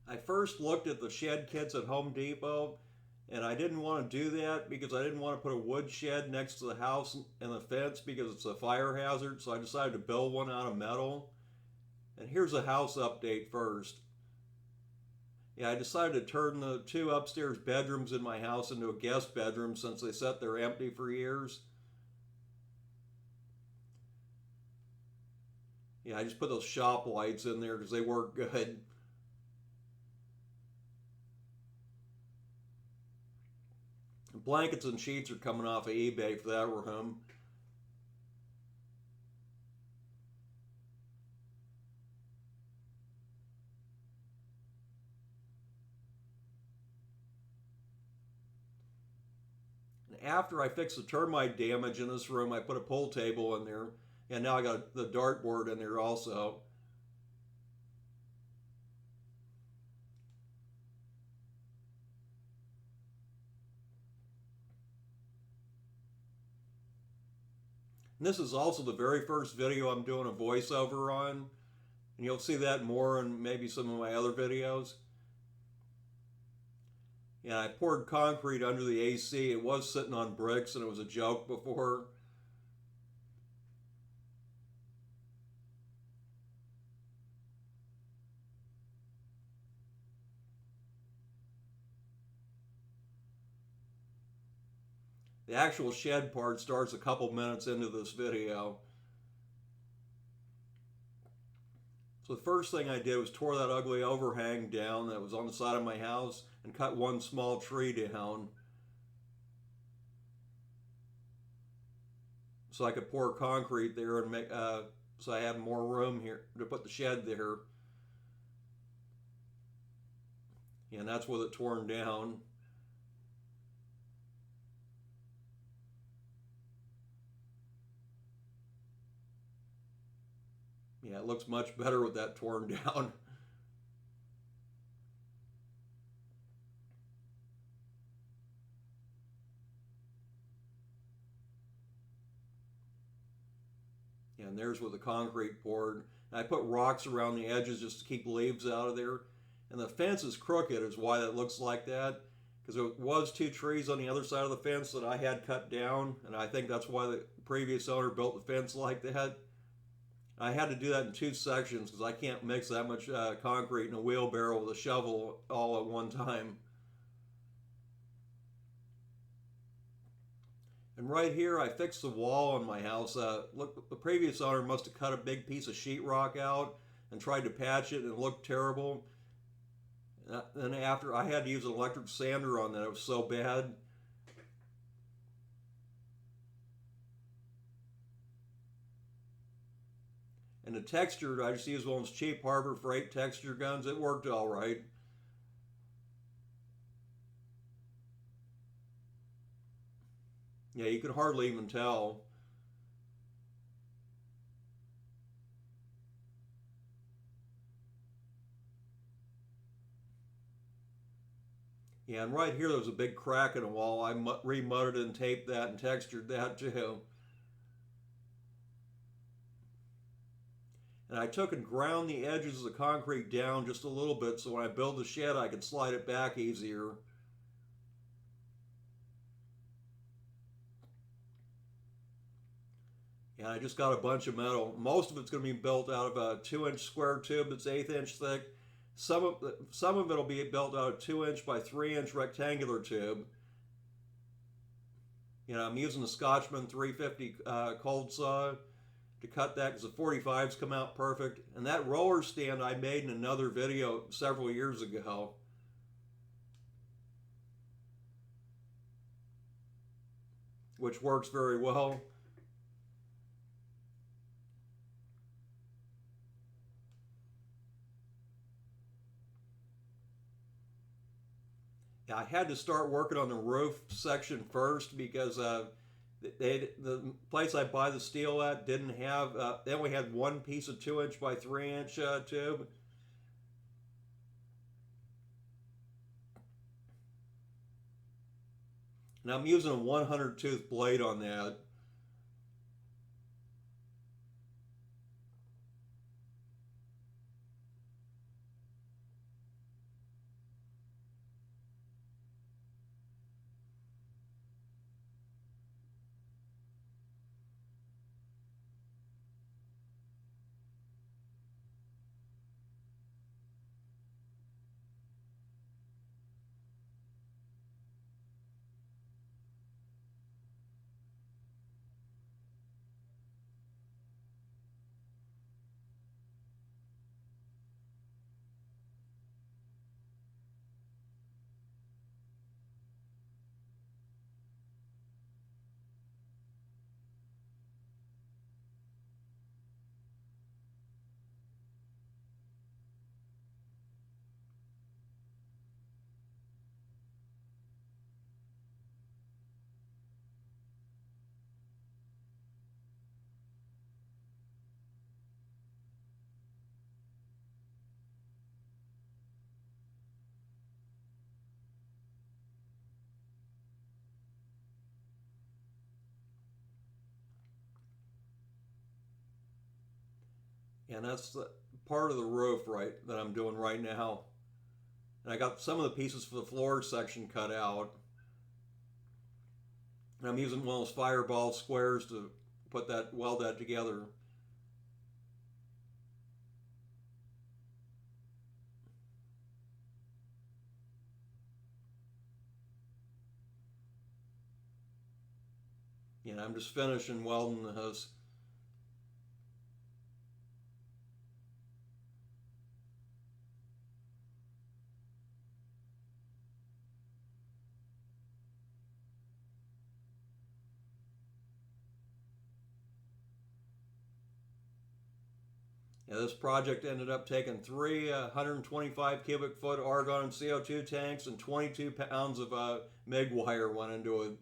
I first looked at the shed kits at Home Depot, and I didn't want to do that because I didn't want to put a wood shed next to the house and the fence because it's a fire hazard. So I decided to build one out of metal. And here's a house update first. Yeah, I decided to turn the two upstairs bedrooms in my house into a guest bedroom since they sat there empty for years. Yeah, I just put those shop lights in there because they work good. Blankets and sheets are coming off of eBay for that room. And after I fixed the termite damage in this room, I put a pool table in there. And now I got the dartboard in there also. And this is also the very first video I'm doing a voiceover on. And you'll see that more in maybe some of my other videos. Yeah, I poured concrete under the AC. It was sitting on bricks and it was a joke before. The actual shed part starts a couple minutes into this video. So the first thing I did was tore that ugly overhang down that was on the side of my house and cut one small tree down so I could pour concrete there and make so I had more room here to put the shed there. And that's with it torn down. Yeah, it looks much better with that torn down. And there's with the concrete poured. And I put rocks around the edges just to keep leaves out of there. And the fence is crooked is why that looks like that. Because there was two trees on the other side of the fence that I had cut down. And I think that's why the previous owner built the fence like that. I had to do that in two sections because I can't mix that much concrete in a wheelbarrow with a shovel all at one time. And right here, I fixed the wall in my house. Look, the previous owner must have cut a big piece of sheetrock out and tried to patch it, and it looked terrible. Then after, I had to use an electric sander on that. It was so bad. And the texture, I just used one of those cheap Harbor Freight texture guns. It worked all right. Yeah, you could hardly even tell. Yeah, and right here there was a big crack in the wall. I remudded and taped that and textured that too. And I took and ground the edges of the concrete down just a little bit so when I build the shed I could slide it back easier. And I just got a bunch of metal. Most of it's going to be built out of a 2-inch square tube that's 1/8 inch thick. Some of it will be built out of 2-inch by 3-inch rectangular tube. I'm using the Scotchman 350 cold saw to cut that because the 45s come out perfect. And that roller stand I made in another video several years ago. Which works very well. I had to start working on the roof section first because the place I buy the steel at didn't have, they only had one piece of 2-inch by 3-inch tube. And I'm using a 100 tooth blade on that. And that's the part of the roof right that I'm doing right now. And I got some of the pieces for the floor section cut out. And I'm using one of those fireball squares to weld that together. And I'm just finishing welding this. Yeah, this project ended up taking three 125 cubic foot argon and CO2 tanks, and 22 pounds of MIG wire went into it.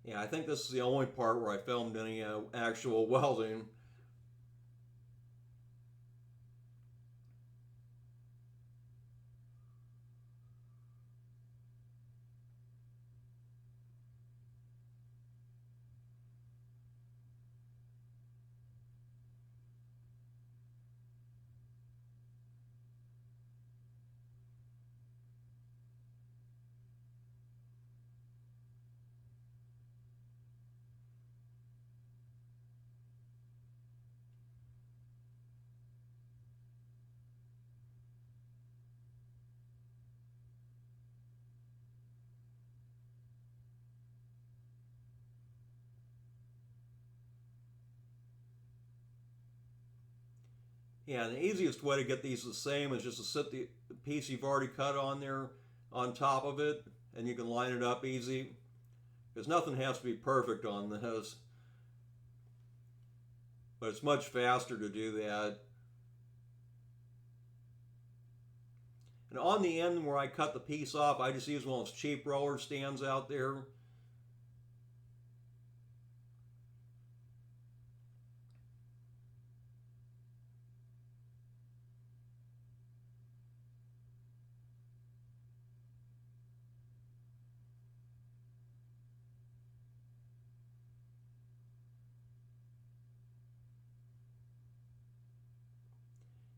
Yeah, I think this is the only part where I filmed any actual welding. Yeah, and the easiest way to get these the same is just to sit the piece you've already cut on there on top of it, and you can line it up easy. Because nothing has to be perfect on this, but it's much faster to do that. And on the end where I cut the piece off, I just use one of those cheap roller stands out there.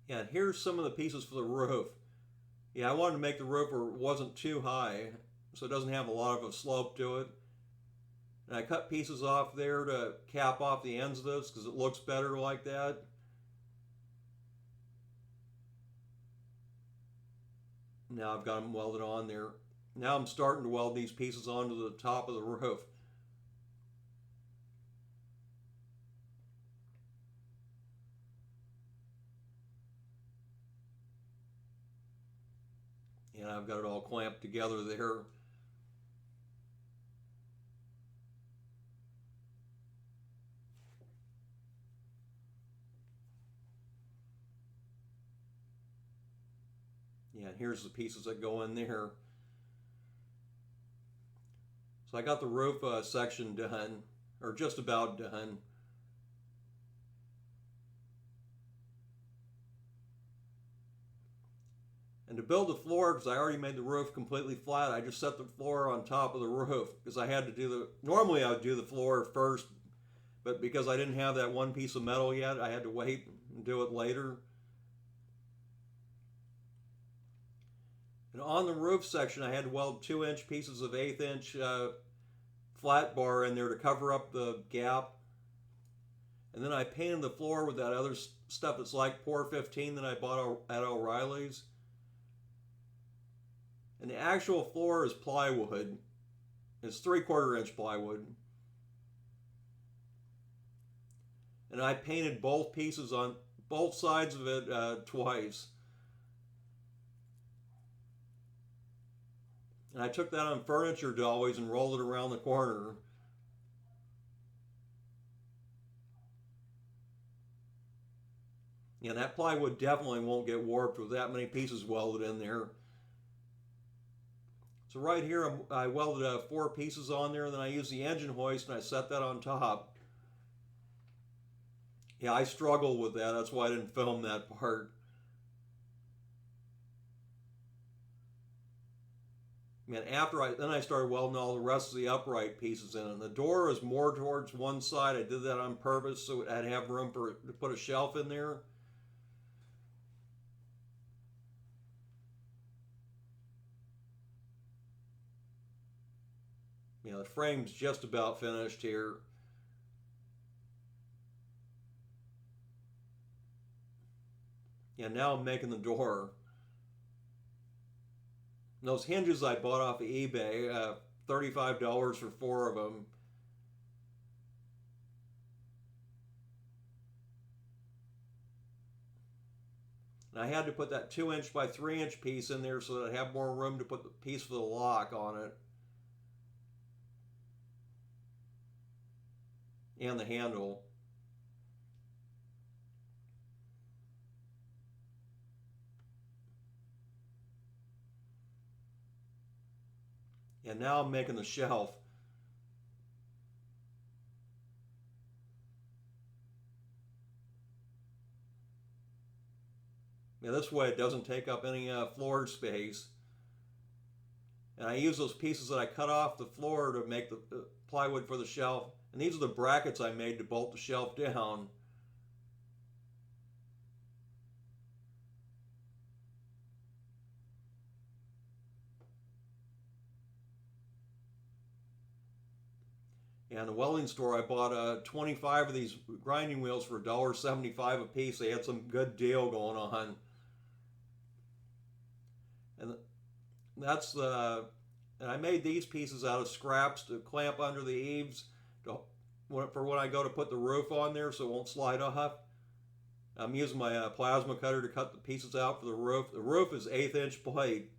Yeah, and here's some of the pieces for the roof. Yeah, I wanted to make the roof where it wasn't too high, so it doesn't have a lot of a slope to it. And I cut pieces off there to cap off the ends of this because it looks better like that. Now I've got them welded on there. Now I'm starting to weld these pieces onto the top of the roof. And I've got it all clamped together there. Yeah, here's the pieces that go in there. So I got the roof section done, or just about done. And And to build the floor, because I already made the roof completely flat, I just set the floor on top of the roof because I had to do normally I would do the floor first, but because I didn't have that one piece of metal yet, I had to wait and do it later. And on the roof section, I had to weld 2-inch pieces of 1/8 inch flat bar in there to cover up the gap. And then I painted the floor with that other stuff that's like Pour 15 that I bought at O'Reilly's. And the actual floor is plywood. It's 3/4 inch plywood. And I painted both pieces on both sides of it twice. And I took that on furniture dollies and rolled it around the corner. And that plywood definitely won't get warped with that many pieces welded in there. So right here, I welded 4 pieces on there, and then I used the engine hoist and I set that on top. Yeah, I struggled with that. That's why I didn't film that part. And then I started welding all the rest of the upright pieces in. And the door is more towards one side. I did that on purpose so I'd have room to put a shelf in there. The frame's just about finished here. Now I'm making the door. And those hinges I bought off of eBay, $35 for 4 of them. And I had to put that 2-inch by 3-inch piece in there so that I'd have more room to put the piece for the lock on it. And the handle. And now I'm making the shelf. This way it doesn't take up any floor space. And I use those pieces that I cut off the floor to make the plywood for the shelf. And these are the brackets I made to bolt the shelf down. And the welding store, I bought 25 of these grinding wheels for $1.75 a piece. They had some good deal going on. And and I made these pieces out of scraps to clamp under the eaves for when I go to put the roof on there so it won't slide off. I'm using my plasma cutter to cut the pieces out for the roof. The roof is 1/8 inch plate.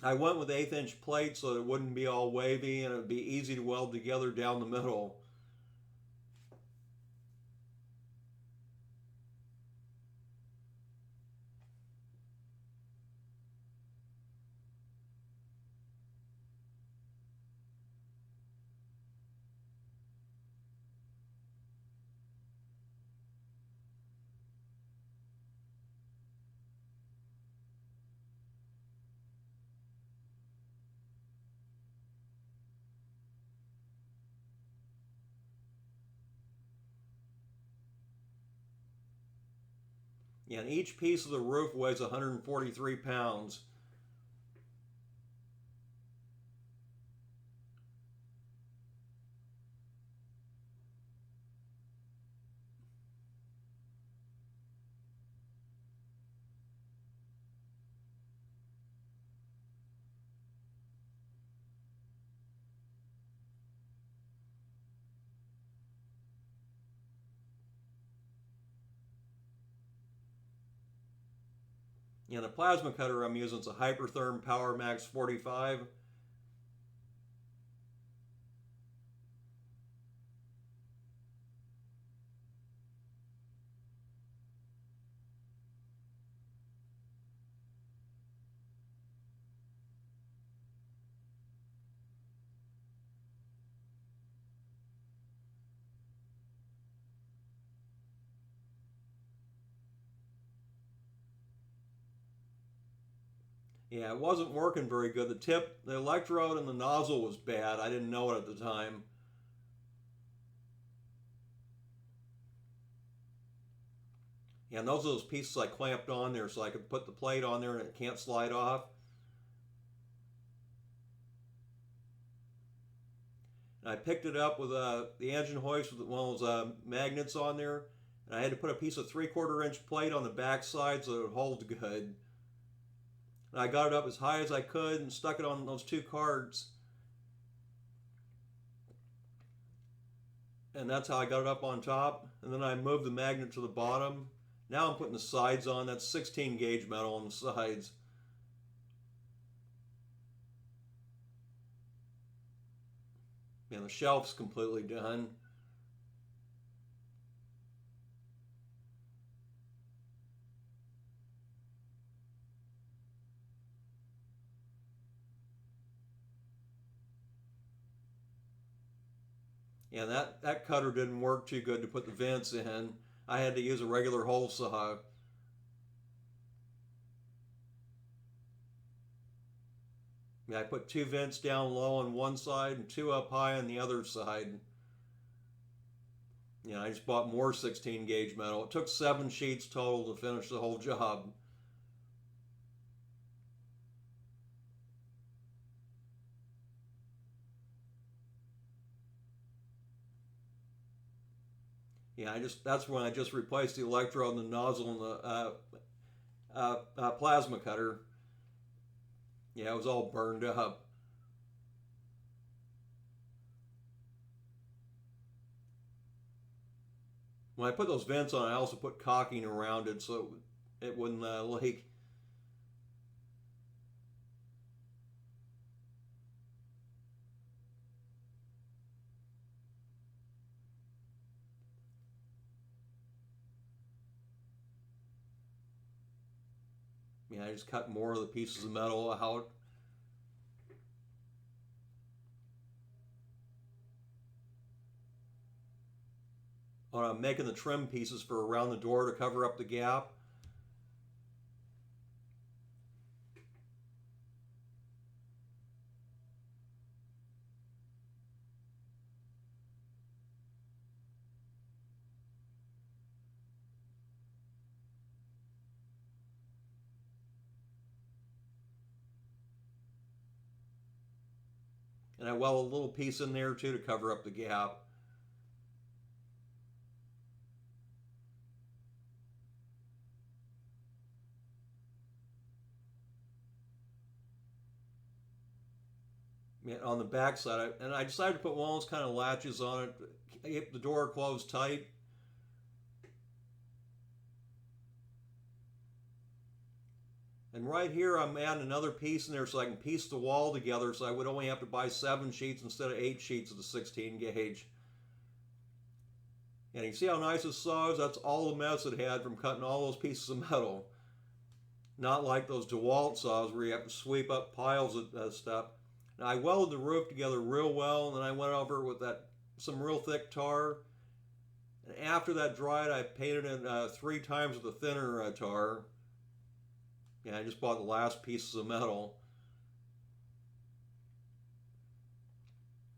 I went with 1/8 inch plate so that it wouldn't be all wavy and it would be easy to weld together down the middle. And each piece of the roof weighs 143 pounds. And the plasma cutter I'm using is a Hypertherm Power Max 45. Yeah, it wasn't working very good. The electrode and the nozzle was bad. I didn't know it at the time. Yeah, and those are those pieces I clamped on there so I could put the plate on there and it can't slide off. And I picked it up with the engine hoist with one of those magnets on there. And I had to put a piece of 3/4 inch plate on the back side so it would hold good. And I got it up as high as I could and stuck it on those two cards. And that's how I got it up on top. And then I moved the magnet to the bottom. Now I'm putting the sides on. That's 16 gauge metal on the sides. And the shelf's completely done. Yeah, that cutter didn't work too good to put the vents in. I had to use a regular hole saw. Yeah, I put two vents down low on one side and two up high on the other side. Yeah, I just bought more 16 gauge metal. It took 7 sheets total to finish the whole job. Yeah, that's when I just replaced the electrode and the nozzle and the plasma cutter. Yeah, it was all burned up. When I put those vents on, I also put caulking around it so it wouldn't leak. Yeah, I just cut more of the pieces of metal out. I'm making the trim pieces for around the door to cover up the gap. And I weld a little piece in there too to cover up the gap. On the back side, and I decided to put one of those kind of latches on it to keep the door closed tight. And right here, I'm adding another piece in there so I can piece the wall together so I would only have to buy 7 sheets instead of 8 sheets of the 16 gauge. And you see how nice this saw is? That's all the mess it had from cutting all those pieces of metal. Not like those DeWalt saws where you have to sweep up piles of stuff. Now I welded the roof together real well, and then I went over with some real thick tar. And after that dried, I painted it 3 times with a thinner tar. Yeah, I just bought the last pieces of metal.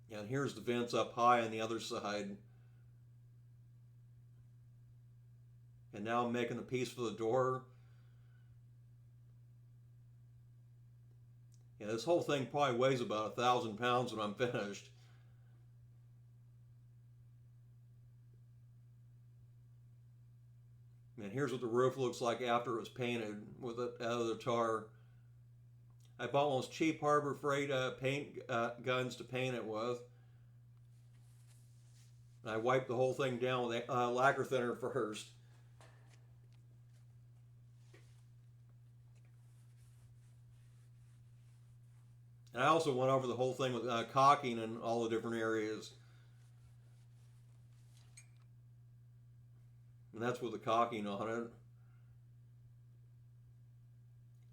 Yeah, and here's the vents up high on the other side. And now I'm making the piece for the door. Yeah, this whole thing probably weighs about 1,000 pounds when I'm finished. And here's what the roof looks like after it was painted with it out of the tar. I bought one of those cheap Harbor Freight paint guns to paint it with. And I wiped the whole thing down with lacquer thinner first. And I also went over the whole thing with caulking in all the different areas. And that's with the caulking on it.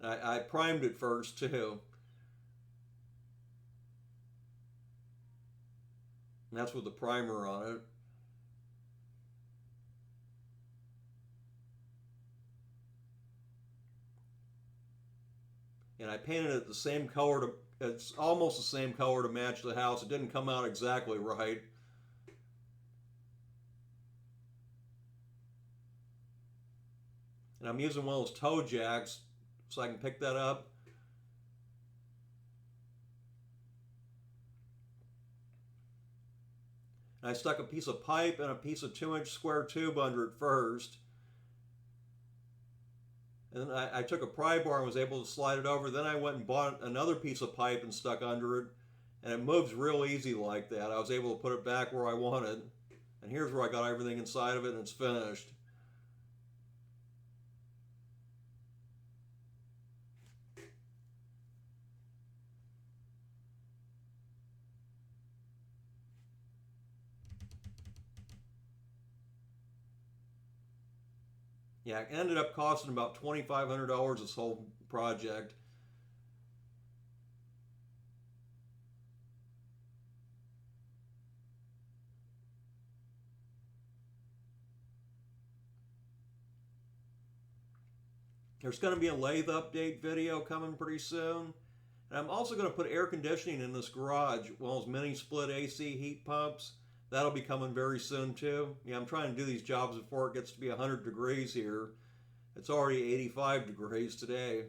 I primed it first too. And that's with the primer on it. And I painted it the same color to, it's almost the same color to match the house. It didn't come out exactly right. And I'm using one of those toe jacks so I can pick that up. And I stuck a piece of pipe and a piece of 2-inch square tube under it first. And then I took a pry bar and was able to slide it over. Then I went and bought another piece of pipe and stuck under it. And it moves real easy like that. I was able to put it back where I wanted. And here's where I got everything inside of it, and it's finished. Yeah, it ended up costing about $2,500 this whole project. There's going to be a lathe update video coming pretty soon. And I'm also going to put air conditioning in this garage, one of those mini split AC heat pumps. That'll be coming very soon too. Yeah, I'm trying to do these jobs before it gets to be 100 degrees here. It's already 85 degrees today.